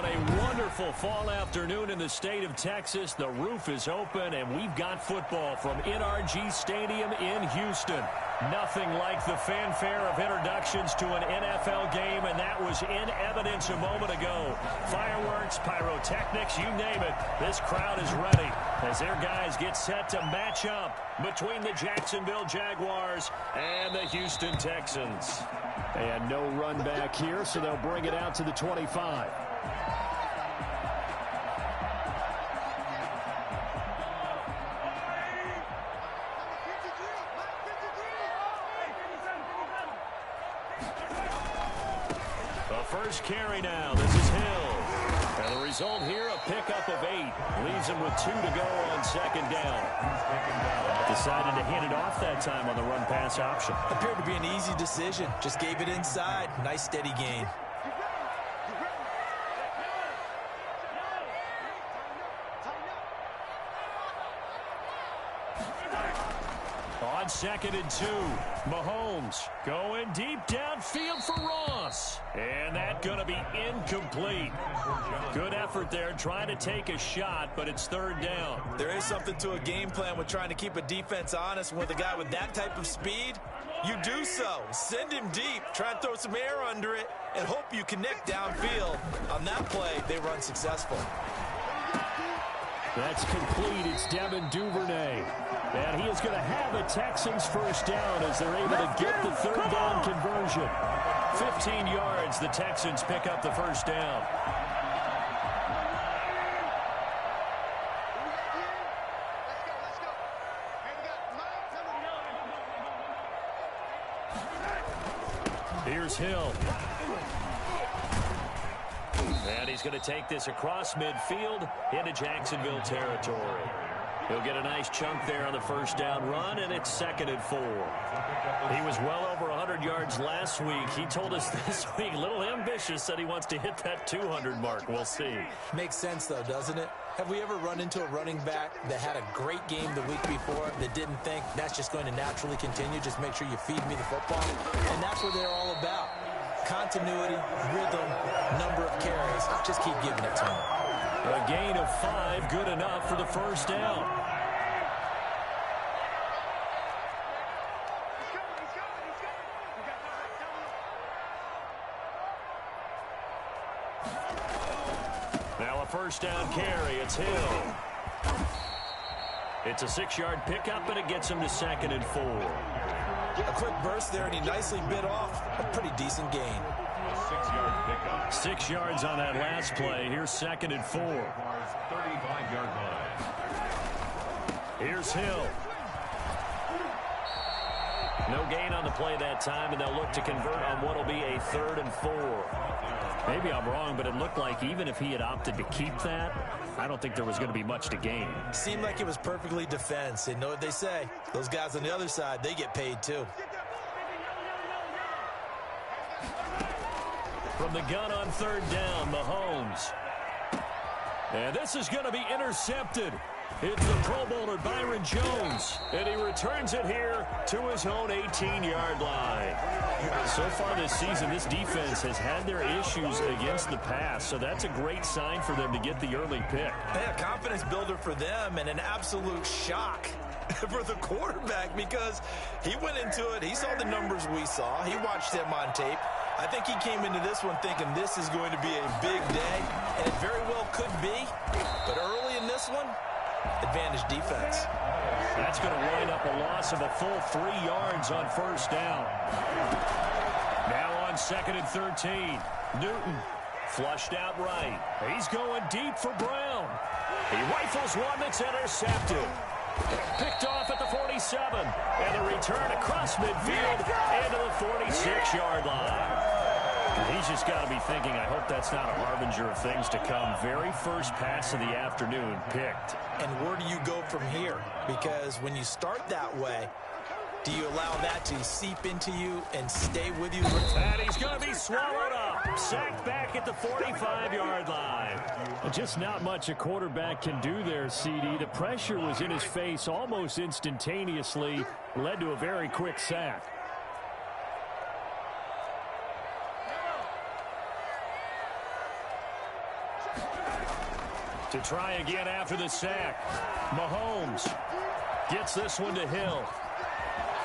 On a wonderful fall afternoon in the state of Texas, the roof is open, and we've got football from NRG Stadium in Houston. Nothing like the fanfare of introductions to an NFL game, and that was in evidence a moment ago. Fireworks, pyrotechnics, you name it. This crowd is ready as their guys get set to match up between the Jacksonville Jaguars and the Houston Texans. And no run back here, so they'll bring it out to the 25. First carry now. This is Hill. And the result here, a pickup of 8. Leaves him with 2 to go on second down. Decided to hand it off that time on the run-pass option. Appeared to be an easy decision. Just gave it inside. Nice steady gain. On 2nd and 2, Mahomes going deep downfield for Ross. And that's going to be incomplete. Good effort there trying to take a shot, but it's 3rd down. There is something to a game plan with trying to keep a defense honest. With a guy with that type of speed, you do so. Send him deep, try and throw some air under it, and hope you connect downfield. On that play, they run successful. That's complete. It's Devin Duvernay. And he is going to have a Texans first down as they're able to get the 3rd down conversion. 15 yards, the Texans pick up the first down. Here's Hill. And he's going to take this across midfield into Jacksonville territory. He'll get a nice chunk there on the first down run, and it's 2nd and 4. He was well over 100 yards last week. He told us this week, a little ambitious, said he wants to hit that 200 mark. We'll see. Makes sense, though, doesn't it? Have we ever run into a running back that had a great game the week before that didn't think that's just going to naturally continue? Just make sure you feed me the football. And that's what they're all about. Continuity, rhythm, number of carries. Just keep giving it to him. A gain of 5, good enough for the first down. Now a first down carry. It's Hill. It's a 6-yard pickup, and it gets him to 2nd and 4. A quick burst there, and he nicely bit off a pretty decent gain. 6-yard pickup. 6 yards on that last play. Here's 2nd and 4. 35-yard line. Here's Hill. No gain on the play that time, and they'll look to convert on what will be a 3rd and 4. Maybe I'm wrong, but it looked like even if he had opted to keep that, I don't think there was going to be much to gain. Seemed like it was perfectly defense. And know what they say? Those guys on the other side, they get paid too. From the gun on 3rd down, Mahomes. And this is going to be intercepted. It's the Pro Bowler Byron Jones, and he returns it here to his own 18-yard line. So far this season, this defense has had their issues against the pass, so that's a great sign for them to get the early pick. Yeah, confidence builder for them and an absolute shock for the quarterback because he went into it. He saw the numbers we saw. He watched them on tape. I think he came into this one thinking this is going to be a big day, and it very well could be. But early in this one, advantage defense. That's going to wind up a loss of a full 3 yards on first down. Now on 2nd and 13. Newton flushed out right. He's going deep for Brown. He rifles one that's intercepted. Picked off at the 47. And a return across midfield into the 46-yard line. He's just got to be thinking, I hope that's not a harbinger of things to come. Very first pass of the afternoon picked. And where do you go from here? Because when you start that way, do you allow that to seep into you and stay with you? And he's going to be swallowed up. Sacked back at the 45-yard line. Just not much a quarterback can do there, CD. The pressure was in his face almost instantaneously. Led to a very quick sack. To try again after the sack. Mahomes gets this one to Hill.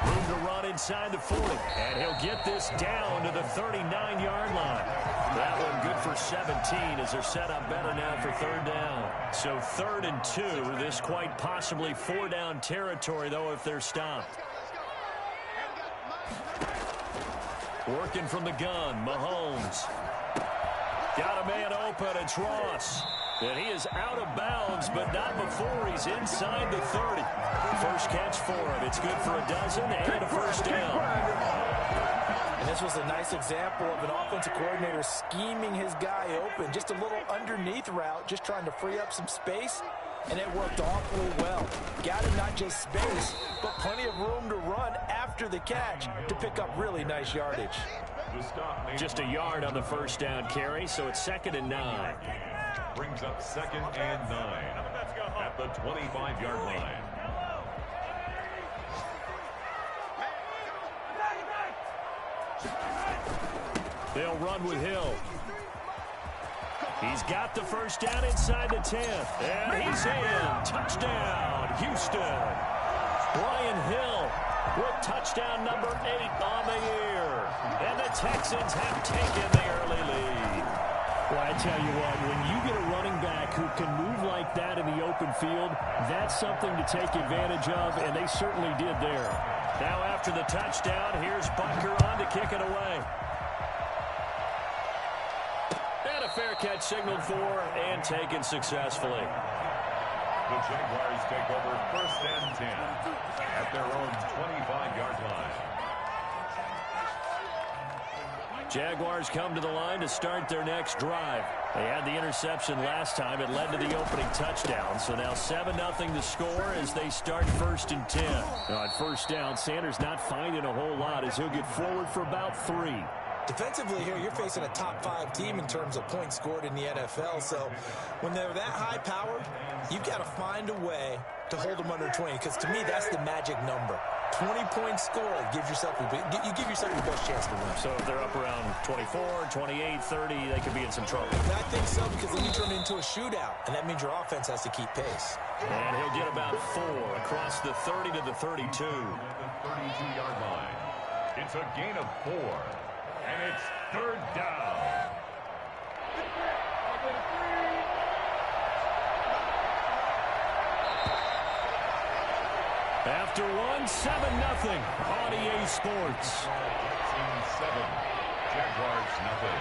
Room to run inside the 40. And he'll get this down to the 39-yard line. That one good for 17 as they're set up better now for third down. So 3rd and 2. This quite possibly 4-down territory, though, if they're stopped. Working from the gun, Mahomes. Got a man open, it's Ross. And he is out of bounds, but not before he's inside the 30. First catch for him. It's good for a dozen and a first down. And this was a nice example of an offensive coordinator scheming his guy open. Just a little underneath route, just trying to free up some space. And it worked awfully well. Got him not just space, but plenty of room to run after the catch to pick up really nice yardage. Just a yard on the first down carry, so it's 2nd and 9. Brings up 2nd and 9 at the 25-yard line. They'll run with Hill. He's got the first down inside the 10. And he's in. Touchdown, Houston. Brian Hill with touchdown number 8 on the year. And the Texans have taken the early lead. Well, I tell you what, when you get a running back who can move like that in the open field, that's something to take advantage of, and they certainly did there. Now after the touchdown, here's Butker on to kick it away. And a fair catch signaled for and taken successfully. The Jaguars take over 1st and 10 at their own 25-yard line. Jaguars come to the line to start their next drive. They had the interception last time. It led to the opening touchdown. So now 7-0 to score as they start 1st and 10. Now on first down, Sanders not finding a whole lot as he'll get forward for about 3. Defensively here, you're facing a top 5 team in terms of points scored in the NFL. So when they're that high powered, you've got to find a way to hold them under 20. Because to me, that's the magic number. 20 points scored. You give yourself your best chance to win. So if they're up around 24, 28, 30, they could be in some trouble. And I think so, because then you turn it into a shootout. And that means your offense has to keep pace. And he'll get about 4 across the 30 to the 32. At the 32-yard line. It's a gain of 4. And it's 3rd down. After 7-0 on EA Sports. 7, Jaguars nothing.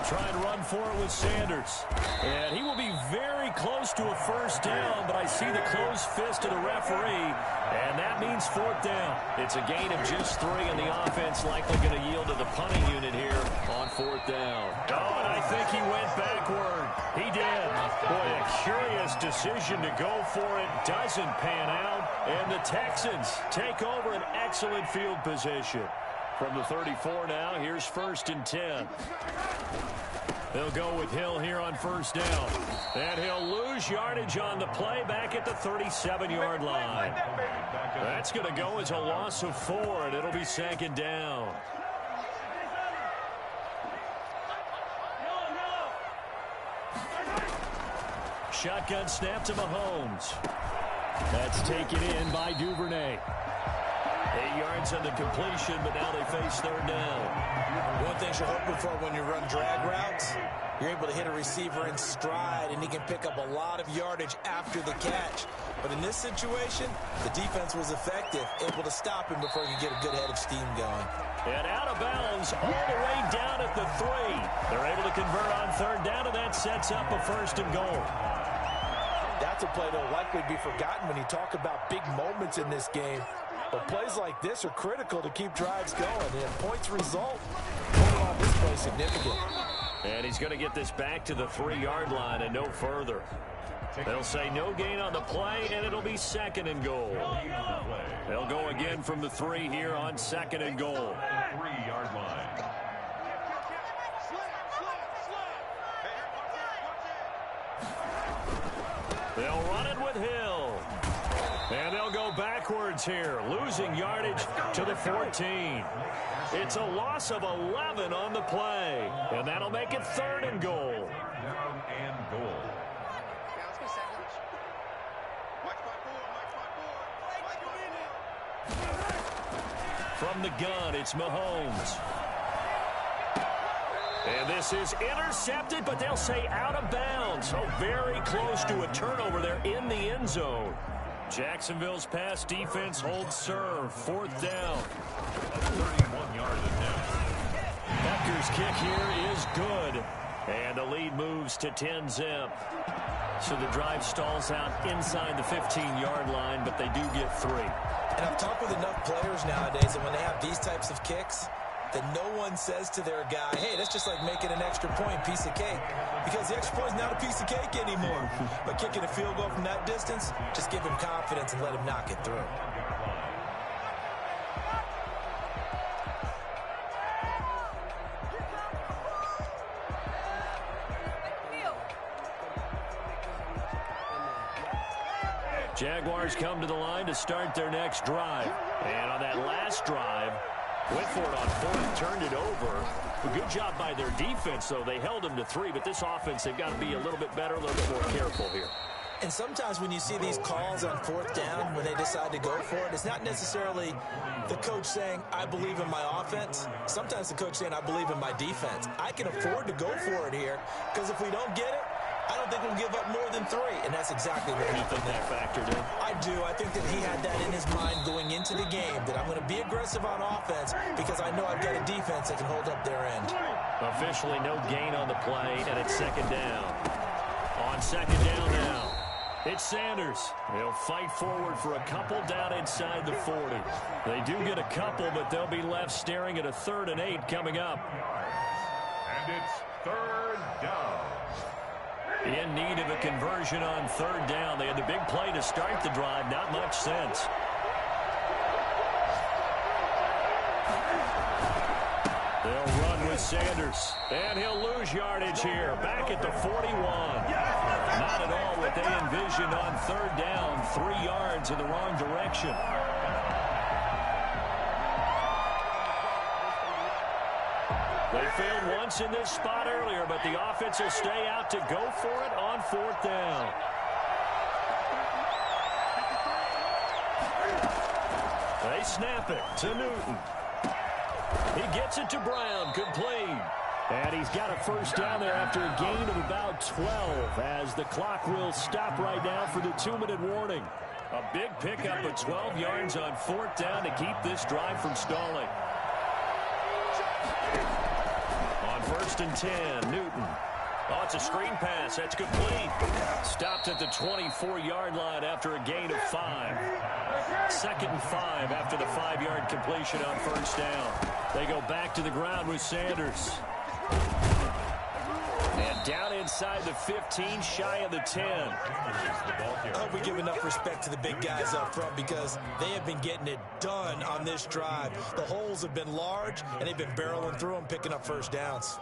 Try and run for it with Sanders. And he will be very close to a first down, but I see the closed fist of the referee, and that means 4th down. It's a gain of just 3, and the offense likely going to yield to the punting unit here on 4th down. Oh, and I think he went backward. He did. Boy, a curious decision to go for it. Doesn't pan out, and the Texans take over an excellent field position. From the 34 now, here's 1st and 10. They'll go with Hill here on first down. And he'll lose yardage on the play back at the 37-yard line. That's going to go as a loss of 4, and it'll be 2nd down. Shotgun snap to Mahomes. That's taken in by Duvernay. 8 yards on the completion, but now they face 3rd down. One thing you're hoping for when you run drag routes, you're able to hit a receiver in stride, and he can pick up a lot of yardage after the catch. But in this situation, the defense was effective, able to stop him before he could get a good head of steam going. And out of bounds all the way down at the 3. They're able to convert on 3rd down, and that sets up a 1st and goal. That's a play that will likely be forgotten when you talk about big moments in this game. But plays like this are critical to keep drives going. And if points result, overall this play is significant. And he's going to get this back to the 3-yard line and no further. They'll say no gain on the play, and it'll be 2nd and goal. They'll go again shooting from the 3 here on 2nd and goal. 3-yard line. They'll run it with Hill. And they'll go backwards here, losing yardage to the 14. It's a loss of 11 on the play. And that'll make it 3rd and goal. Down and goal. From the gun, it's Mahomes. And this is intercepted, but they'll say out of bounds. So very close to a turnover there in the end zone. Jacksonville's pass defense holds serve. 4th down. 31-yard attempt. Becker's kick here is good. And the lead moves to 10-zip. So the drive stalls out inside the 15-yard line, but they do get 3. And I've talked with enough players nowadays, and when they have these types of kicks, that no one says to their guy, hey, that's just like making an extra point, piece of cake. Because the extra point is not a piece of cake anymore. But kicking a field goal from that distance, just give him confidence and let him knock it through. Jaguars come to the line to start their next drive. And on that last drive, went for it on 4th, turned it over. A good job by their defense, though. They held them to 3, but this offense, they've got to be a little bit better, a little bit more careful here. And sometimes when you see these calls on 4th down, when they decide to go for it, it's not necessarily the coach saying, I believe in my offense. Sometimes the coach saying, I believe in my defense. I can afford to go for it here, because if we don't get it, I don't think we'll give up more than 3, and that's exactly what You think that factored in? I do. I think that he had that in his mind going into the game, that I'm going to be aggressive on offense because I know I've got a defense that can hold up their end. Officially no gain on the play, and it's 2nd down. On 2nd down now, it's Sanders. He'll fight forward for a couple down inside the 40. They do get a couple, but they'll be left staring at a 3rd and 8 coming up. And it's 3rd down. In need of a conversion on 3rd down. They had the big play to start the drive. Not much sense. They'll run with Sanders. And he'll lose yardage here. Back at the 41. Not at all what they envisioned on 3rd down. 3 yards in the wrong direction. They failed once in this spot earlier, but the offense will stay out to go for it on 4th down. They snap it to Newton. He gets it to Brown, complete. And he's got a 1st down there after a gain of about 12 as the clock will stop right now for the 2-minute warning. A big pickup of 12 yards on 4th down to keep this drive from stalling. On 1st and 10, Newton. Oh, it's a screen pass. That's complete. Stopped at the 24-yard line after a gain of 5. 2nd and 5 after the 5-yard completion on 1st down. They go back to the ground with Sanders. And down inside the 15, shy of the 10. I hope we give enough respect to the big guys up front because they have been getting it done on this drive. The holes have been large, and they've been barreling through them, picking up 1st downs.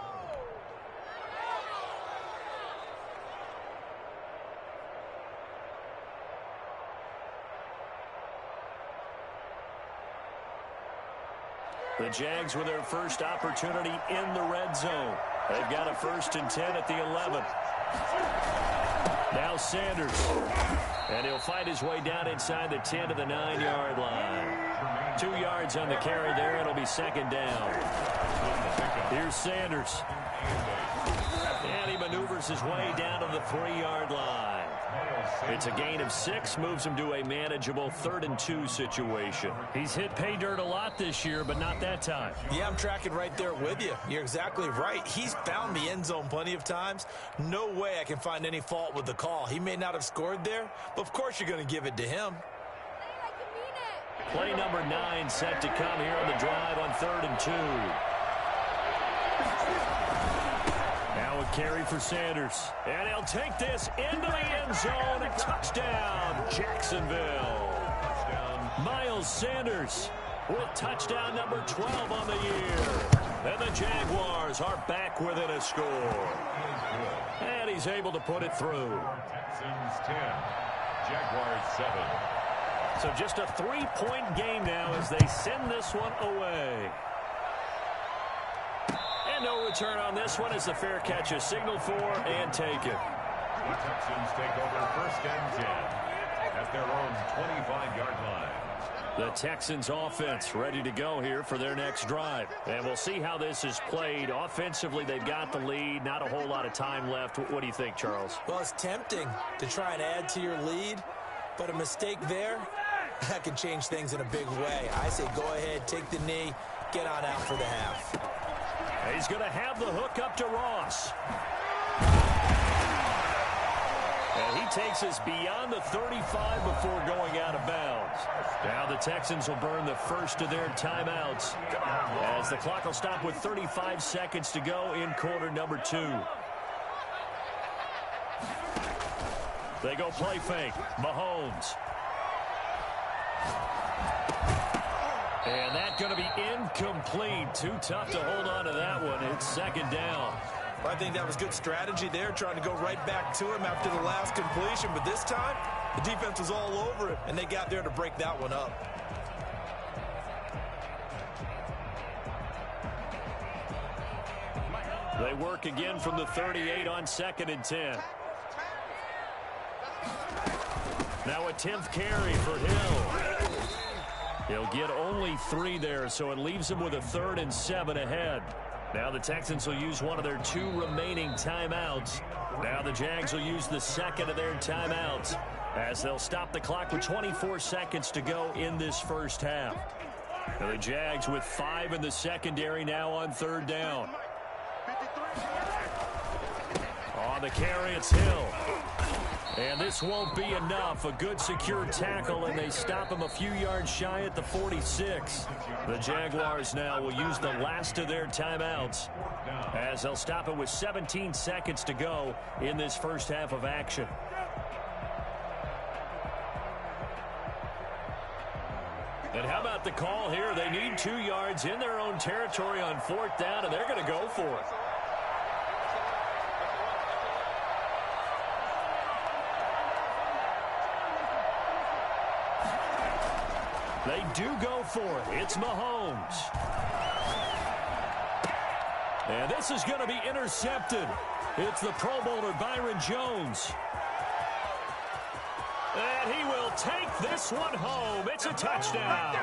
The Jags with their first opportunity in the red zone. They've got a 1st and 10 at the 11. Now Sanders. And he'll fight his way down inside the 10 to the 9-yard line. 2 yards on the carry there. It'll be 2nd down. Here's Sanders. And he maneuvers his way down to the 3-yard line. It's a gain of 6, moves him to a manageable 3rd and 2 situation. He's hit pay dirt a lot this year, but not that time. Yeah, I'm tracking right there with you. You're exactly right. He's found the end zone plenty of times. No way I can find any fault with the call. He may not have scored there, but of course you're going to give it to him. Play number 9 set to come here on the drive on 3rd and 2. Now a carry for Sanders. And he'll take this into the end zone. Touchdown, Jacksonville. Touchdown. Miles Miles Sanders with touchdown number 12 on the year. And the Jaguars are back within a score. And he's able to put it through. Texans 10, Jaguars 7. So just a 3-point game now as they send this one away. And no return on this one as the fair catch is signaled for and taken. The Texans take over first and 10 at their own 25-yard line. The Texans offense ready to go here for their next drive. And we'll see how this is played. Offensively, they've got the lead. Not a whole lot of time left. What do you think, Charles? Well, it's tempting to try and add to your lead, but a mistake there, that can change things in a big way. I say go ahead, take the knee, get on out for the half. He's going to have the hook up to Ross. And he takes us beyond the 35 before going out of bounds. Now the Texans will burn the first of their timeouts as the clock will stop with 35 seconds to go in quarter number 2. They go play fake. Mahomes. And that's going to be incomplete. Too tough to hold on to that one. It's second down. I think that was good strategy there, trying to go right back to him after the last completion. But this time, the defense was all over it, and they got there to break that one up. They work again from the 38 on 2nd and 10. Now a 10th carry for Hill. He'll get only 3 there, so it leaves him with a 3rd and 7 ahead. Now the Texans will use one of their 2 remaining timeouts. Now the Jags will use the second of their timeouts as they'll stop the clock with 24 seconds to go in this first half. Now the Jags with 5 in the secondary now on 3rd down. On the carry, it's Hill. And this won't be enough. A good secure tackle, and they stop him a few yards shy at the 46. The Jaguars now will use the last of their timeouts as they'll stop it with 17 seconds to go in this first half of action. And how about the call here? They need 2 yards in their own territory on 4th down, and they're going to go for it. They do go for it. It's Mahomes. And this is going to be intercepted. It's the Pro Bowler Byron Jones. And he will take this one home. It's a touchdown.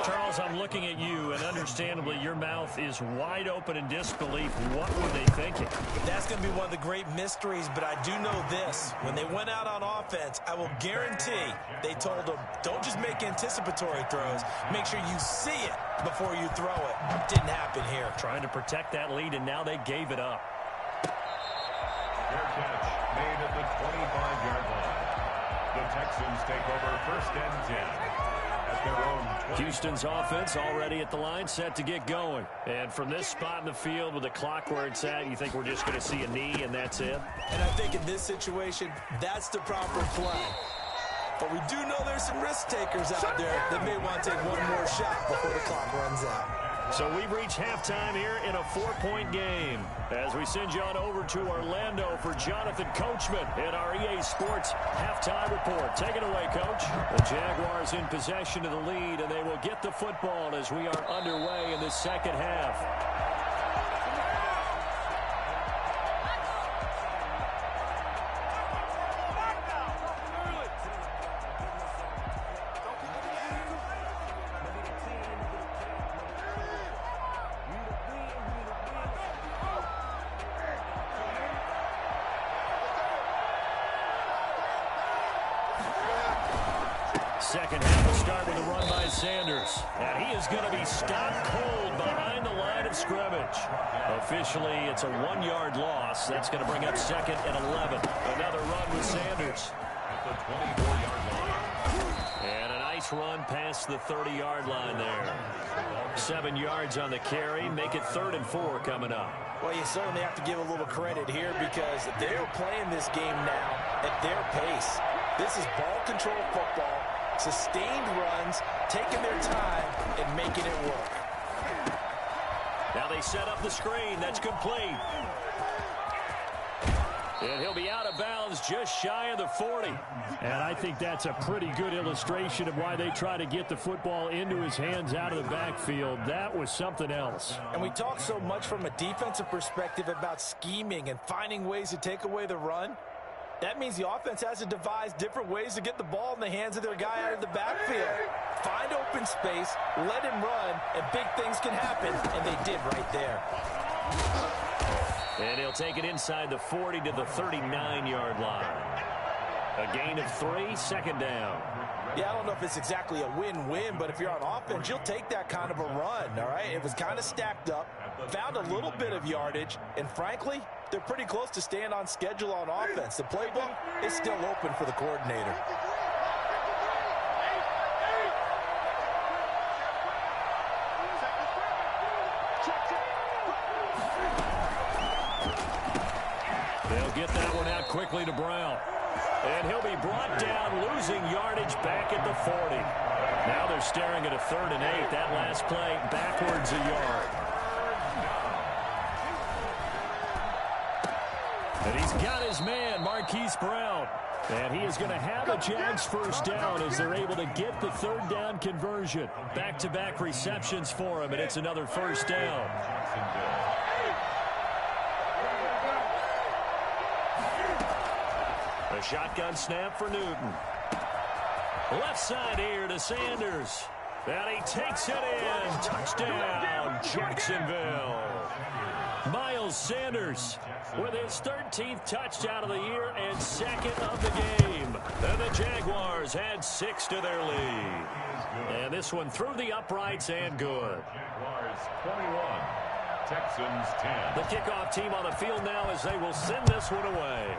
Charles, I'm looking at you, and understandably, your mouth is wide open in disbelief. What were they thinking? That's going to be one of the great mysteries, but I do know this. When they went out on offense, I will guarantee they told them, don't just make anticipatory throws. Make sure you see it before you throw it. Didn't happen here. Trying to protect that lead, and now they gave it up. Fair catch made at the 25-yard line. The Texans take over first and 10. Houston's offense already at the line, set to get going. And from this spot in the field with the clock where it's at, you think we're just going to see a knee and that's it? And I think in this situation, that's the proper play. But we do know there's some risk takers out there that may want to take one more shot before the clock runs out. So we've reached halftime here in a 4-point game as we send you on over to Orlando for Jonathan Coachman in our EA Sports halftime report. Take it away, Coach. The Jaguars in possession of the lead, and they will get the football as we are underway in the second half. Second half will start with a run by Sanders. And he is going to be stopped cold behind the line of scrimmage. Officially, it's a 1-yard loss. That's going to bring up 2nd and 11. Another run with Sanders. At the 24-yard line. And a nice run past the 30-yard line there. 7 yards on the carry. Make it 3rd and 4 coming up. Well, you certainly have to give a little credit here because they're playing this game now at their pace. This is ball control football. Sustained runs, taking their time, and making it work. Now they set up the screen. That's complete. And he'll be out of bounds just shy of the 40. And I think that's a pretty good illustration of why they try to get the football into his hands out of the backfield. That was something else. And we talk so much from a defensive perspective about scheming and finding ways to take away the run. That means the offense has to devise different ways to get the ball in the hands of their guy out of the backfield. Find open space, let him run, and big things can happen, and they did right there. And he'll take it inside the 40 to the 39-yard line. A gain of 3, second down. Yeah, I don't know if it's exactly a win-win, but if you're on offense, you'll take that kind of a run, all right? It was kind of stacked up, found a little bit of yardage, and frankly, they're pretty close to staying on schedule on offense. The playbook is still open for the coordinator. They'll get that one out quickly to Brown. And he'll be brought down, losing yardage back at the 40. Now they're staring at a 3rd and 8. That last play backwards a yard. And he's got his man, Marquise Brown. And he is going to have a Jags first down as they're able to get the 3rd down conversion. Back-to-back receptions for him, and it's another first down. A shotgun snap for Newton. Left side here to Sanders. And he takes it in. Touchdown, Jacksonville. Miles Sanders with his 13th touchdown of the year and 2nd of the game. And the Jaguars had 6 to their lead. And this one through the uprights and good. Jaguars 21, Texans 10. The kickoff team on the field now as they will send this one away.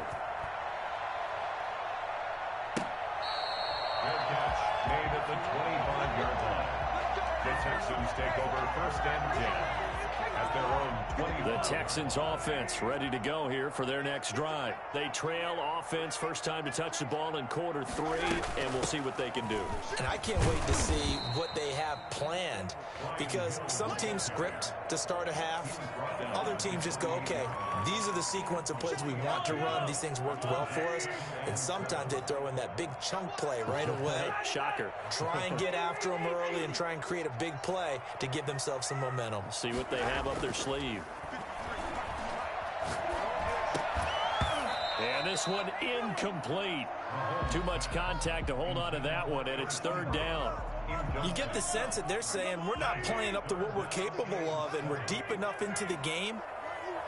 Good catch made at the 25-yard line. The Texans take over 1st and 10 at their own 20. The Texans offense ready to go here for their next drive. They trail offense, first time to touch the ball in quarter 3, and we'll see what they can do. And I can't wait to see what they have planned, because some teams script to start a half. Other teams just go, okay, these are the sequence of plays we want to run. These things worked well for us. And sometimes they throw in that big chunk play right away. Shocker. Try and get after them early and try and create a big play to give themselves some momentum. See what they have up their sleeve. And this one incomplete. Too much contact to hold on to that one, and it's 3rd down. You get the sense that they're saying we're not playing up to what we're capable of, and we're deep enough into the game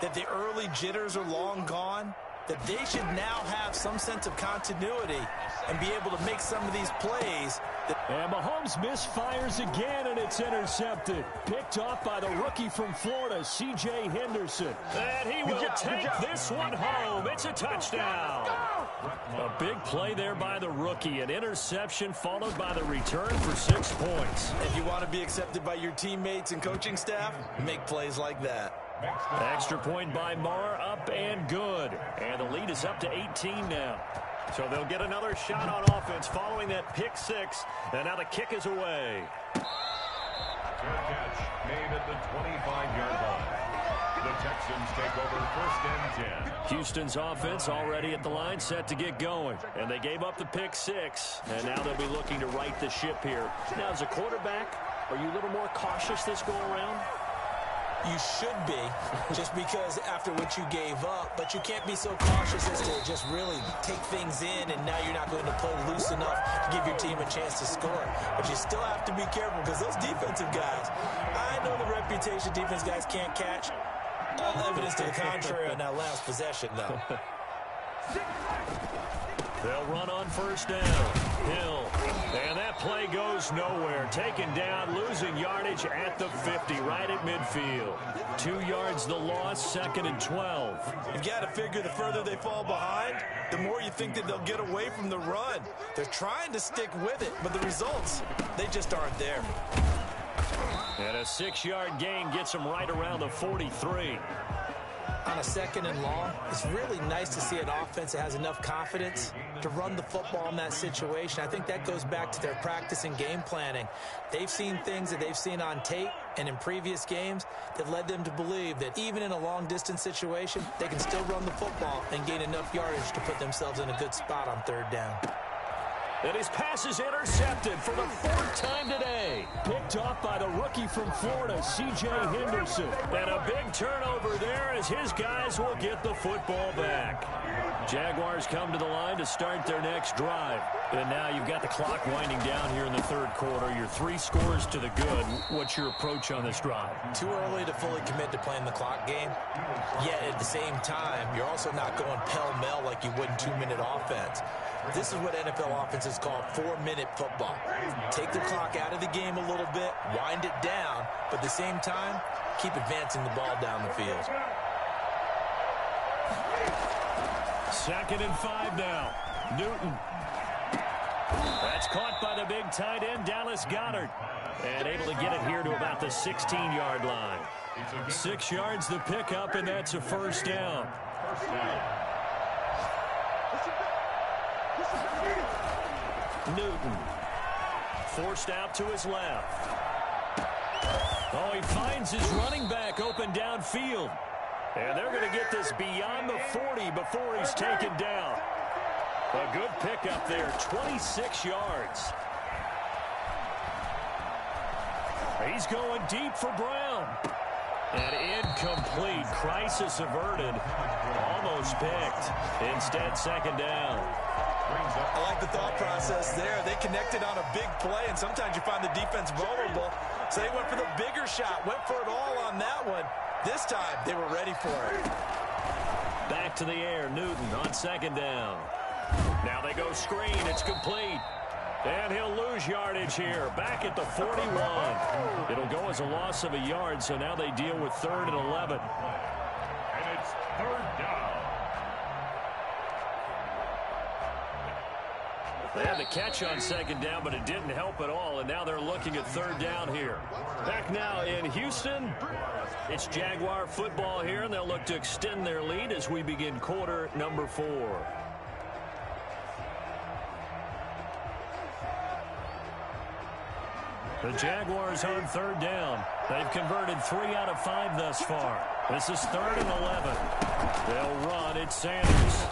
that the early jitters are long gone, that they should now have some sense of continuity and be able to make some of these plays. And Mahomes misfires again, and it's intercepted. Picked off by the rookie from Florida, C.J. Henderson. And he will take this one home. It's a touchdown. A big play there by the rookie. An interception followed by the return for 6 points. If you want to be accepted by your teammates and coaching staff, make plays like that. Extra point by Marr, up and good. And the lead is up to 18 now. So they'll get another shot on offense following that pick 6. And now the kick is away. Good catch made at the 25-yard line. The Texans take over 1st and 10. Houston's offense already at the line, set to get going. And they gave up the pick 6. And now they'll be looking to right the ship here. Now, as a quarterback, are you a little more cautious this go around? You should be, just because after what you gave up, but you can't be so cautious as to just really take things in, and now you're not going to play loose enough to give your team a chance to score. But you still have to be careful, because those defensive guys, I know the reputation defense guys can't catch. All evidence to the contrary on that last possession, though. They'll run on 1st down. Hill. And that play goes nowhere. Taken down, losing yardage at the 50, right at midfield. 2 yards the loss, 2nd and 12. You've got to figure the further they fall behind, the more you think that they'll get away from the run. They're trying to stick with it, but the results, they just aren't there. And a 6-yard gain gets them right around the 43. on a 2nd and long, it's really nice to see an offense that has enough confidence to run the football in that situation. I think that goes back to their practice and game planning. They've seen things that they've seen on tape and in previous games that led them to believe that even in a long-distance situation, they can still run the football and gain enough yardage to put themselves in a good spot on 3rd down. And his pass is intercepted for the 4th time today. Picked off by the rookie from Florida, C.J. Henderson. And a big turnover there as his guys will get the football back. Jaguars come to the line to start their next drive. And now you've got the clock winding down here in the 3rd quarter. You're 3 scores to the good. What's your approach on this drive? Too early to fully commit to playing the clock game. Yet at the same time, you're also not going pell-mell like you would in 2-minute offense. This is what NFL offenses call 4-minute football. Take the clock out of the game a little bit, wind it down, but at the same time, keep advancing the ball down the field. 2nd and 5 now. Newton. That's caught by the big tight end, Dallas Goedert. And able to get it here to about the 16-yard line. 6 yards the pickup, and that's a 1st down. Newton forced out to his left. Oh, he finds his running back open downfield. And they're going to get this beyond the 40 before he's taken down. A good pickup there, 26 yards. He's going deep for Brown. And incomplete. Crisis averted. Almost picked. Instead, 2nd down. I like the thought process there. They connected on a big play, and sometimes you find the defense vulnerable. So they went for the bigger shot, went for it all on that one. This time, they were ready for it. Back to the air, Newton on 2nd down. Now they go screen, it's complete. And he'll lose yardage here, back at the 41. It'll go as a loss of a yard, so now they deal with 3rd and 11. And it's 3rd down. They had the catch on 2nd down, but it didn't help at all, and now they're looking at 3rd down here. Back now in Houston, it's Jaguar football here, and they'll look to extend their lead as we begin quarter number 4. The Jaguars on 3rd down. They've converted 3 out of 5 thus far. This is 3rd and 11. They'll run. It's Sanders.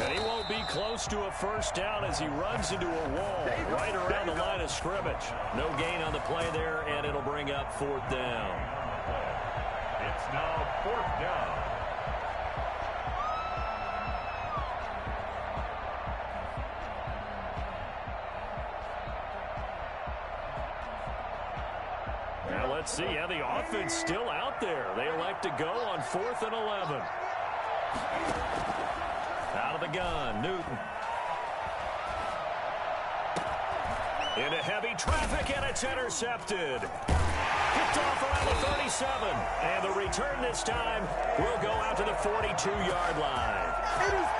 And he won't be close to a 1st down as he runs into a wall right around the line of scrimmage. No gain on the play there, and it'll bring up 4th down. It's now 4th down. Now let's see how the offense still out there. They elect to go on 4th and 11. Out of the gun, Newton. Into heavy traffic, and it's intercepted. Picked off around the 37. And the return this time will go out to the 42-yard line.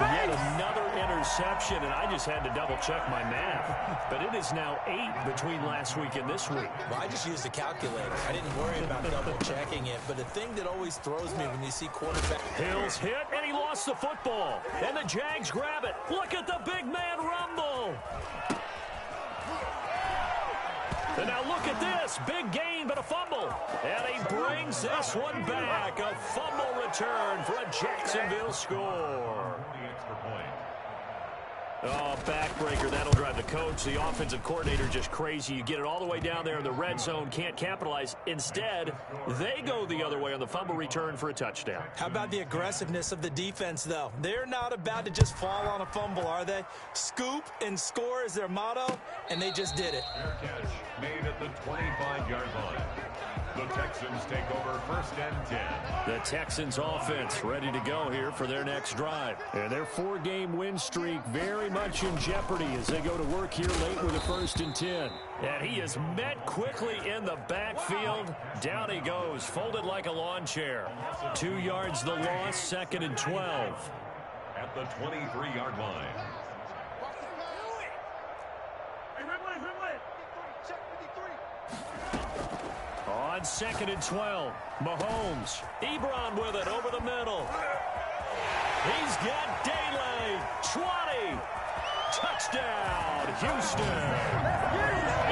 Yet another interception, and I just had to double-check my math. But it is now 8 between last week and this week. Well, I just used a calculator. I didn't worry about double-checking it. But the thing that always throws me when you see quarterback... Hill's hit, and he lost the football. And the Jags grab it. Look at the big man rumble. And now look at this. Big gain, but a fumble. And he brings this one back. A fumble return for a Jacksonville score. Oh, backbreaker. That'll drive the coach. The offensive coordinator just crazy. You get it all the way down there in the red zone. Can't capitalize. Instead, they go the other way on the fumble return for a touchdown. How about the aggressiveness of the defense, though? They're not about to just fall on a fumble, are they? Scoop and score is their motto, and they just did it. Fair catch made at the 25-yard line. The Texans take over 1st and 10. The Texans offense ready to go here for their next drive. And their 4-game win streak very much in jeopardy as they go to work here late with a 1st and 10. And he is met quickly in the backfield. Down he goes, folded like a lawn chair. 2 yards the loss, 2nd and 12. At the 23-yard line. On 2nd and 12, Mahomes. Ebron with it over the middle. He's got daylight. 20. Touchdown, Houston.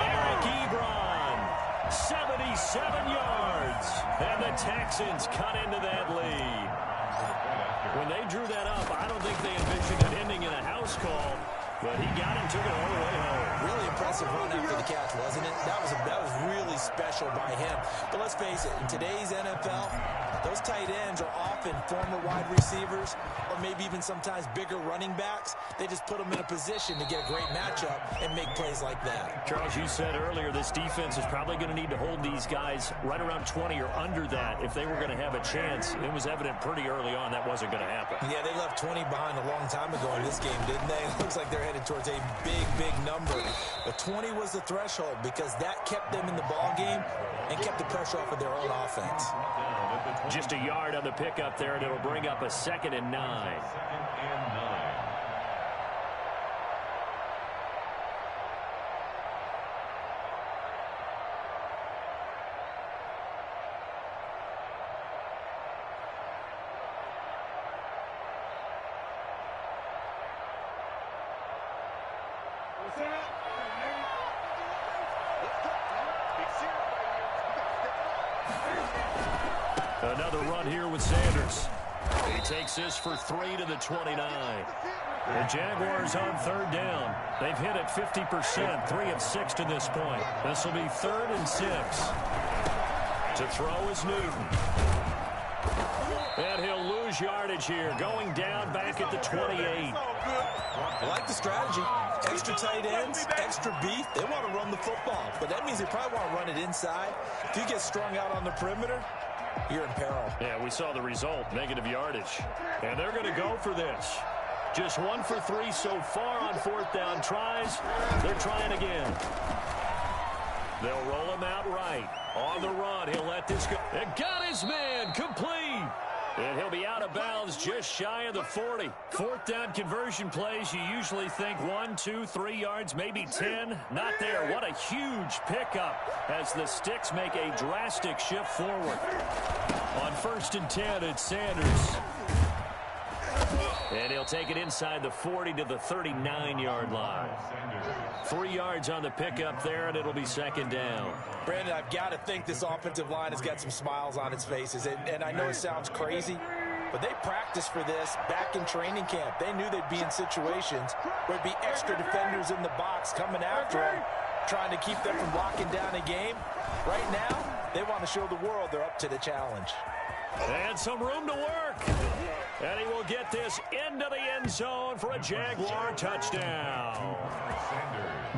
Eric Ebron, 77 yards. And the Texans cut into that lead. When they drew that up, I don't think they envisioned it ending in a house call. But he got him, took it all the way home. Really impressive run after the catch, wasn't it? That was really special by him. But let's face it, in today's NFL, those tight ends are often former wide receivers or maybe even sometimes bigger running backs. They just put them in a position to get a great matchup and make plays like that. Charles, you said earlier this defense is probably going to need to hold these guys right around 20 or under that if they were going to have a chance. It was evident pretty early on that wasn't going to happen. Yeah, they left 20 behind a long time ago in this game, didn't they? It looks like they're headed towards a big number. But 20 was the threshold because that kept them in the ball game and kept the pressure off of their own offense. Just a yard on the pickup there, and it'll bring up a 2nd and 9. Another run here with Sanders. He takes this for 3 to the 29. The Jaguars on 3rd down. They've hit it 50%, 3 of 6 to this point. This will be 3rd and 6. To throw is Newton. And he'll lose yardage here, going down back at the 28. I like the strategy. Extra tight ends, extra beef. They want to run the football, but that means they probably want to run it inside. If you get strung out on the perimeter, you're in peril. Yeah, we saw the result, negative yardage. And they're going to go for this. Just 1 for 3 so far on 4th down tries. They're trying again. They'll roll him out right. On the run, he'll let this go. And got his man, complete. And he'll be out of bounds just shy of the 40. 4th down conversion plays, you usually think 1, 2, 3 yards, maybe 10. Not there. What a huge pickup as the Sticks make a drastic shift forward. On 1st and 10, it's Sanders. And he'll take it inside the 40 to the 39-yard line. 3 yards on the pickup there, and it'll be 2nd down. Brandon, I've got to think this offensive line has got some smiles on its faces. And I know it sounds crazy, but they practiced for this back in training camp. They knew they'd be in situations where it'd be extra defenders in the box coming after them, trying to keep them from locking down a game. Right now, they want to show the world they're up to the challenge. And some room to work. And he will get this into the end zone for a Jaguar touchdown.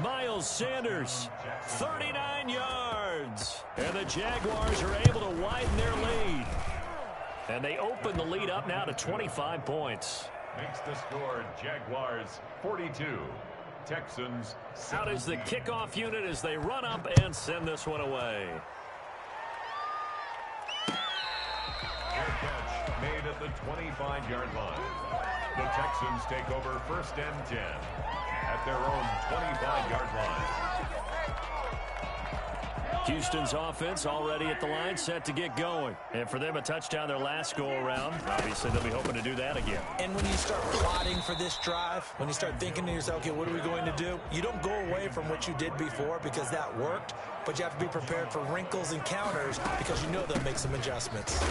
Miles Sanders, 39 yards. And the Jaguars are able to widen their lead. And they open the lead up now to 25 points. Makes the score Jaguars 42. Texans 7. Out is the kickoff unit as they run up and send this one away. Catch made at the 25-yard line. The Texans take over 1st and 10 at their own 25-yard line. Houston's offense already at the line, set to get going. And for them, a touchdown their last go-around. Obviously, they'll be hoping to do that again. And when you start plotting for this drive, when you start thinking to yourself, okay, what are we going to do? You don't go away from what you did before because that worked, but you have to be prepared for wrinkles and counters because you know they'll make some adjustments.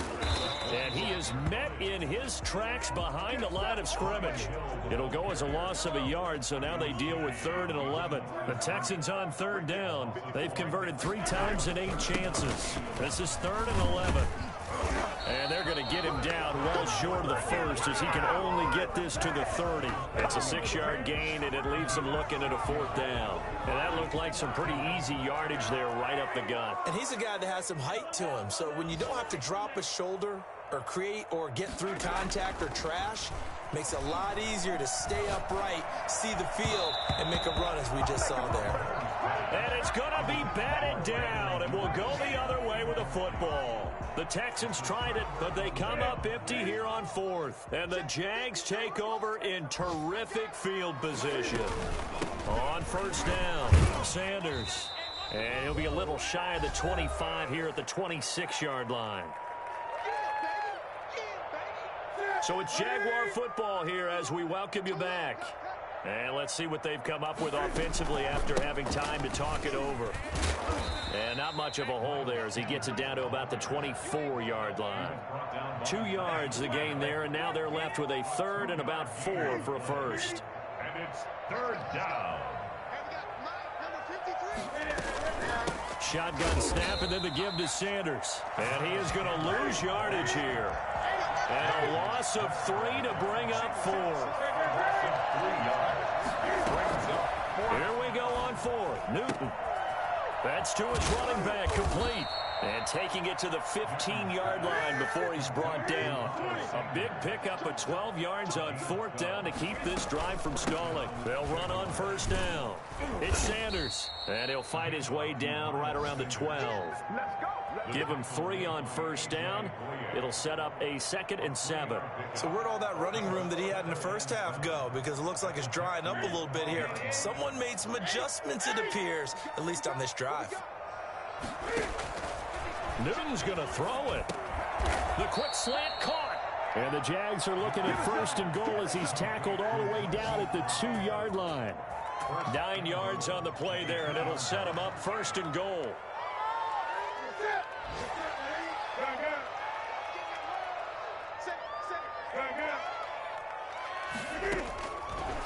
And he is met in his tracks behind the line of scrimmage. It'll go as a loss of a yard, so now they deal with 3rd and 11. The Texans on 3rd down. They've converted 3 times in 8 chances. This is 3rd and 11. And they're going to get him down well short of the 1st as he can only get this to the 30. It's a 6-yard gain, and it leaves him looking at a 4th down. And that looked like some pretty easy yardage there right up the gut. And he's a guy that has some height to him, so when you don't have to drop a shoulder or create or get through contact or trash, makes it a lot easier to stay upright, see the field, and make a run as we just saw there. And it's going to be batted down, and we'll go the other way with the football. The Texans tried it, but they come up empty here on 4th. And the Jags take over in terrific field position. On 1st down, Sanders. And he'll be a little shy of the 25 here at the 26-yard line. So it's Jaguar football here as we welcome you back. And let's see what they've come up with offensively after having time to talk it over. And not much of a hole there as he gets it down to about the 24-yard line. 2 yards the gain there, and now they're left with a third and about 4 for a first. And it's third down. Shotgun snap and then the give to Sanders. And he is going to lose yardage here. And a loss of 3 to bring up 4. Here we go on 4. Newton. That's to his running back, complete. And taking it to the 15-yard line before he's brought down. A big pickup of 12 yards on 4th down to keep this drive from stalling. They'll run on 1st down. It's Sanders. And he'll fight his way down right around the 12. Give him 3 on 1st down. It'll set up a 2nd and 7. So where'd all that running room that he had in the first half go? Because it looks like it's drying up a little bit here. Someone made some adjustments, it appears, at least on this drive. Newton's going to throw it. The quick slant caught. And the Jags are looking at 1st and goal as he's tackled all the way down at the 2-yard line. 9 yards on the play there, and it'll set him up 1st and goal.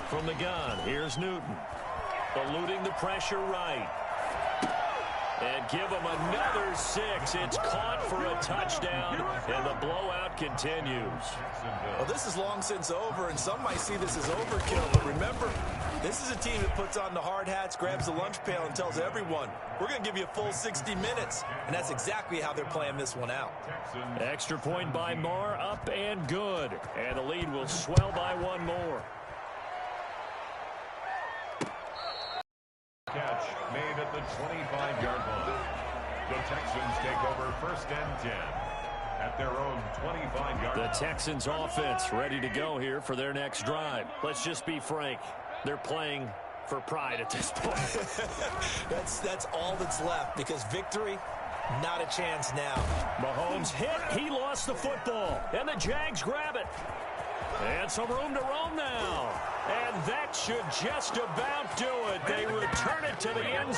From the gun, here's Newton. Eluding the pressure right. And give him another 6. It's caught for a touchdown, and the blowout continues. Well, this is long since over, and some might see this as overkill. But remember, this is a team that puts on the hard hats, grabs the lunch pail, and tells everyone, we're going to give you a full 60 minutes. And that's exactly how they're playing this one out. Extra point by Marr, up and good. And the lead will swell by 1 more. Catch made at the 25-yard line. The Texans take over 1st and 10 at their own 25-yard line. The Texans offense ready to go here for their next drive. Let's just be frank. They're playing for pride at this point. That's all that's left, because victory, not a chance now. Mahomes hit. He lost the football. And the Jags grab it. And some room to roam now. And that should just about do it. They return it to the end zone.